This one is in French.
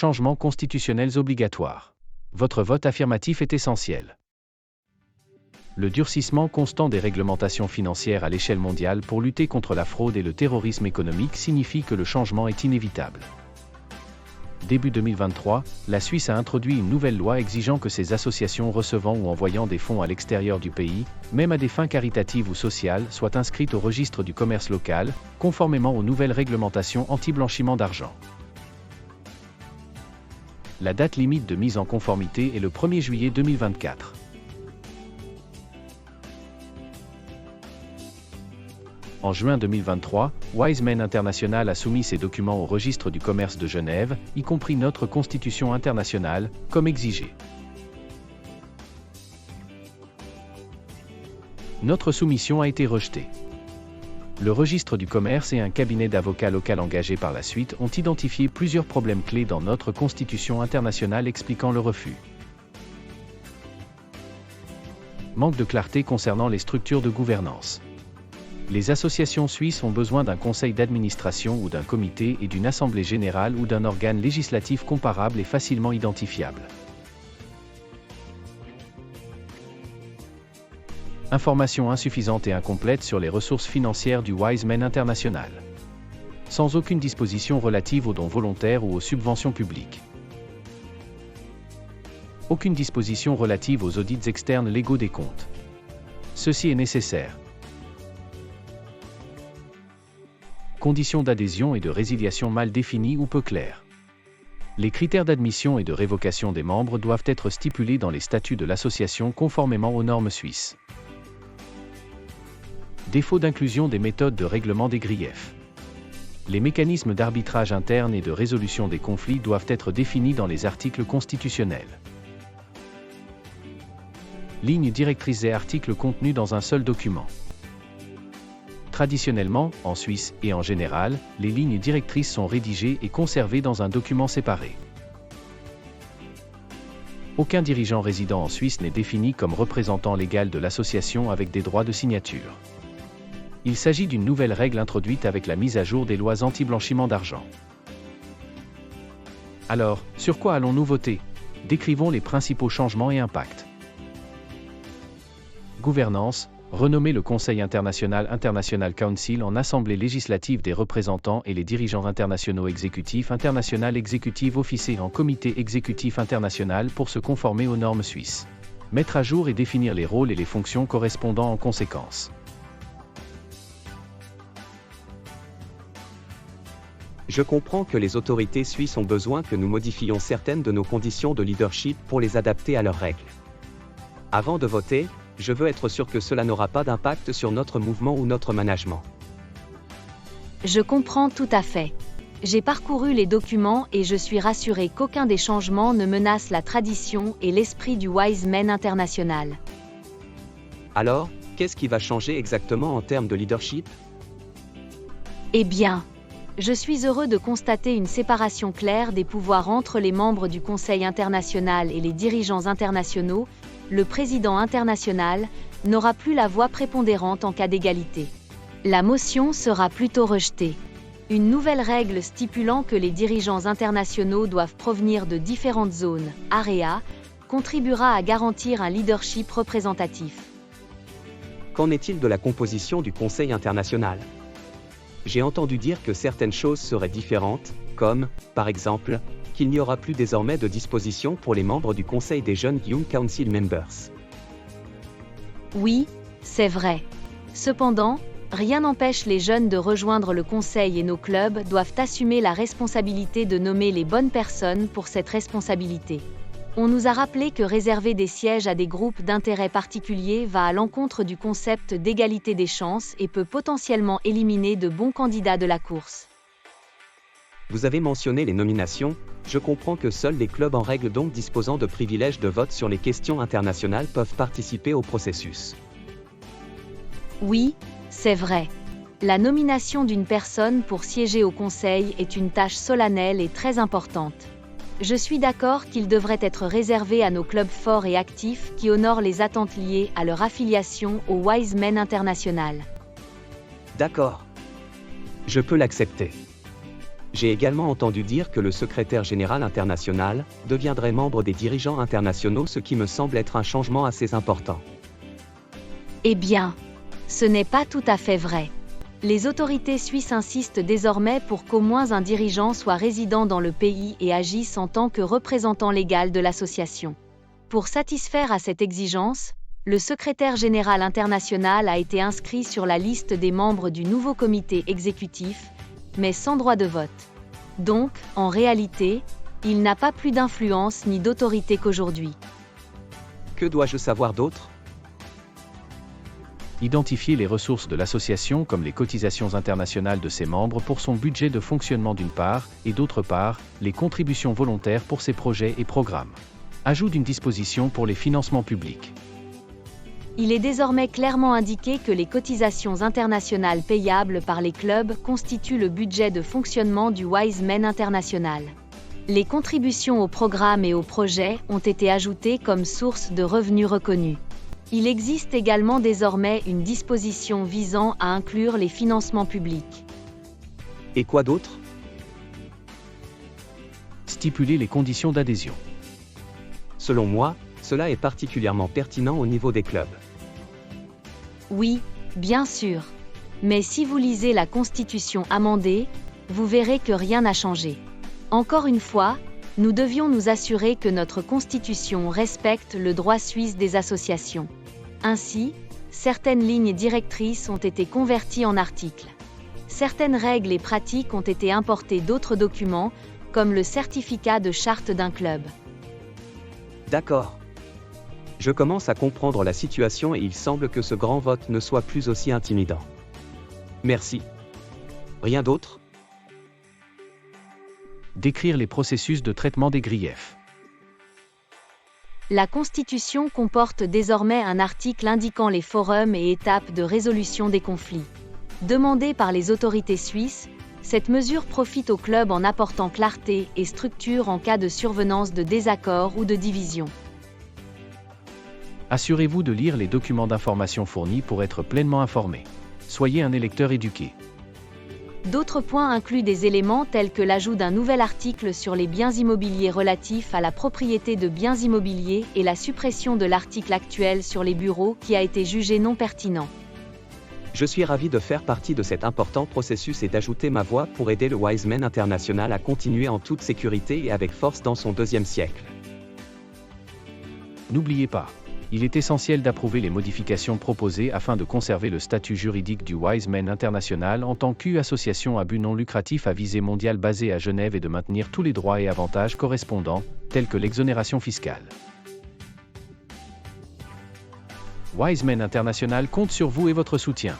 changements constitutionnels obligatoires. Votre vote affirmatif est essentiel. Le durcissement constant des réglementations financières à l'échelle mondiale pour lutter contre la fraude et le terrorisme économique signifie que le changement est inévitable. Début 2023, la Suisse a introduit une nouvelle loi exigeant que ces associations recevant ou envoyant des fonds à l'extérieur du pays, même à des fins caritatives ou sociales, soient inscrites au registre du commerce local, conformément aux nouvelles réglementations anti-blanchiment d'argent. La date limite de mise en conformité est le 1er juillet 2024. En juin 2023, Wiseman International a soumis ses documents au registre du commerce de Genève, y compris notre constitution internationale, comme exigé. Notre soumission a été rejetée. Le registre du commerce et un cabinet d'avocats local engagé par la suite ont identifié plusieurs problèmes clés dans notre constitution internationale expliquant le refus. Manque de clarté concernant les structures de gouvernance. Les associations suisses ont besoin d'un conseil d'administration ou d'un comité et d'une assemblée générale ou d'un organe législatif comparable et facilement identifiable. Informations insuffisantes et incomplètes sur les ressources financières du Wiseman International. Sans aucune disposition relative aux dons volontaires ou aux subventions publiques. Aucune disposition relative aux audits externes légaux des comptes. Ceci est nécessaire. Conditions d'adhésion et de résiliation mal définies ou peu claires. Les critères d'admission et de révocation des membres doivent être stipulés dans les statuts de l'association conformément aux normes suisses. Défaut d'inclusion des méthodes de règlement des griefs. Les mécanismes d'arbitrage interne et de résolution des conflits doivent être définis dans les articles constitutionnels. Lignes directrices et articles contenus dans un seul document. Traditionnellement, en Suisse et en général, les lignes directrices sont rédigées et conservées dans un document séparé. Aucun dirigeant résidant en Suisse n'est défini comme représentant légal de l'association avec des droits de signature. Il s'agit d'une nouvelle règle introduite avec la mise à jour des lois anti-blanchiment d'argent. Alors, sur quoi allons-nous voter? Décrivons les principaux changements et impacts. Gouvernance. Renommer le Conseil international International Council en Assemblée législative des représentants et les dirigeants internationaux exécutifs International Executive Office en Comité exécutif international pour se conformer aux normes suisses. Mettre à jour et définir les rôles et les fonctions correspondant en conséquence. Je comprends que les autorités suisses ont besoin que nous modifions certaines de nos conditions de leadership pour les adapter à leurs règles. Avant de voter, je veux être sûr que cela n'aura pas d'impact sur notre mouvement ou notre management. Je comprends tout à fait. J'ai parcouru les documents et je suis rassuré qu'aucun des changements ne menace la tradition et l'esprit du Wiseman International. Alors, qu'est-ce qui va changer exactement en termes de leadership? Eh bien, je suis heureux de constater une séparation claire des pouvoirs entre les membres du Conseil international et les dirigeants internationaux. Le président international n'aura plus la voix prépondérante en cas d'égalité. La motion sera plutôt rejetée. Une nouvelle règle stipulant que les dirigeants internationaux doivent provenir de différentes zones, AREA, contribuera à garantir un leadership représentatif. Qu'en est-il de la composition du Conseil international? J'ai entendu dire que certaines choses seraient différentes, comme, par exemple, qu'il n'y aura plus désormais de dispositions pour les membres du Conseil des jeunes Young Council Members. Oui, c'est vrai. Cependant, rien n'empêche les jeunes de rejoindre le Conseil et nos clubs doivent assumer la responsabilité de nommer les bonnes personnes pour cette responsabilité. On nous a rappelé que réserver des sièges à des groupes d'intérêt particuliers va à l'encontre du concept d'égalité des chances et peut potentiellement éliminer de bons candidats de la course. Vous avez mentionné les nominations, je comprends que seuls les clubs en règle donc disposant de privilèges de vote sur les questions internationales peuvent participer au processus. Oui, c'est vrai. La nomination d'une personne pour siéger au Conseil est une tâche solennelle et très importante. Je suis d'accord qu'il devrait être réservé à nos clubs forts et actifs qui honorent les attentes liées à leur affiliation au Wiseman International. D'accord. Je peux l'accepter. J'ai également entendu dire que le secrétaire général international deviendrait membre des dirigeants internationaux, ce qui me semble être un changement assez important. Eh bien, ce n'est pas tout à fait vrai. Les autorités suisses insistent désormais pour qu'au moins un dirigeant soit résident dans le pays et agisse en tant que représentant légal de l'association. Pour satisfaire à cette exigence, le secrétaire général international a été inscrit sur la liste des membres du nouveau comité exécutif, mais sans droit de vote. Donc, en réalité, il n'a pas plus d'influence ni d'autorité qu'aujourd'hui. Que dois-je savoir d'autre ? Identifier les ressources de l'association comme les cotisations internationales de ses membres pour son budget de fonctionnement d'une part, et d'autre part, les contributions volontaires pour ses projets et programmes. Ajout d'une disposition pour les financements publics. Il est désormais clairement indiqué que les cotisations internationales payables par les clubs constituent le budget de fonctionnement du Wise Men International. Les contributions aux programmes et aux projets ont été ajoutées comme source de revenus reconnus. Il existe également désormais une disposition visant à inclure les financements publics. Et quoi d'autre ? Stipuler les conditions d'adhésion. Selon moi, cela est particulièrement pertinent au niveau des clubs. Oui, bien sûr. Mais si vous lisez la Constitution amendée, vous verrez que rien n'a changé. Encore une fois, nous devions nous assurer que notre Constitution respecte le droit suisse des associations. Ainsi, certaines lignes directrices ont été converties en articles. Certaines règles et pratiques ont été importées d'autres documents, comme le certificat de charte d'un club. D'accord. Je commence à comprendre la situation et il semble que ce grand vote ne soit plus aussi intimidant. Merci. Rien d'autre ? Décrire les processus de traitement des griefs. La Constitution comporte désormais un article indiquant les forums et étapes de résolution des conflits. Demandée par les autorités suisses, cette mesure profite aux clubs en apportant clarté et structure en cas de survenance de désaccords ou de division. Assurez-vous de lire les documents d'information fournis pour être pleinement informé. Soyez un électeur éduqué. D'autres points incluent des éléments tels que l'ajout d'un nouvel article sur les biens immobiliers relatifs à la propriété de biens immobiliers et la suppression de l'article actuel sur les bureaux qui a été jugé non pertinent. Je suis ravi de faire partie de cet important processus et d'ajouter ma voix pour aider le Wise Men International à continuer en toute sécurité et avec force dans son 2e siècle. N'oubliez pas, il est essentiel d'approuver les modifications proposées afin de conserver le statut juridique du Wise Men International en tant qu'association à but non lucratif à visée mondiale basée à Genève et de maintenir tous les droits et avantages correspondants, tels que l'exonération fiscale. Wise Men International compte sur vous et votre soutien.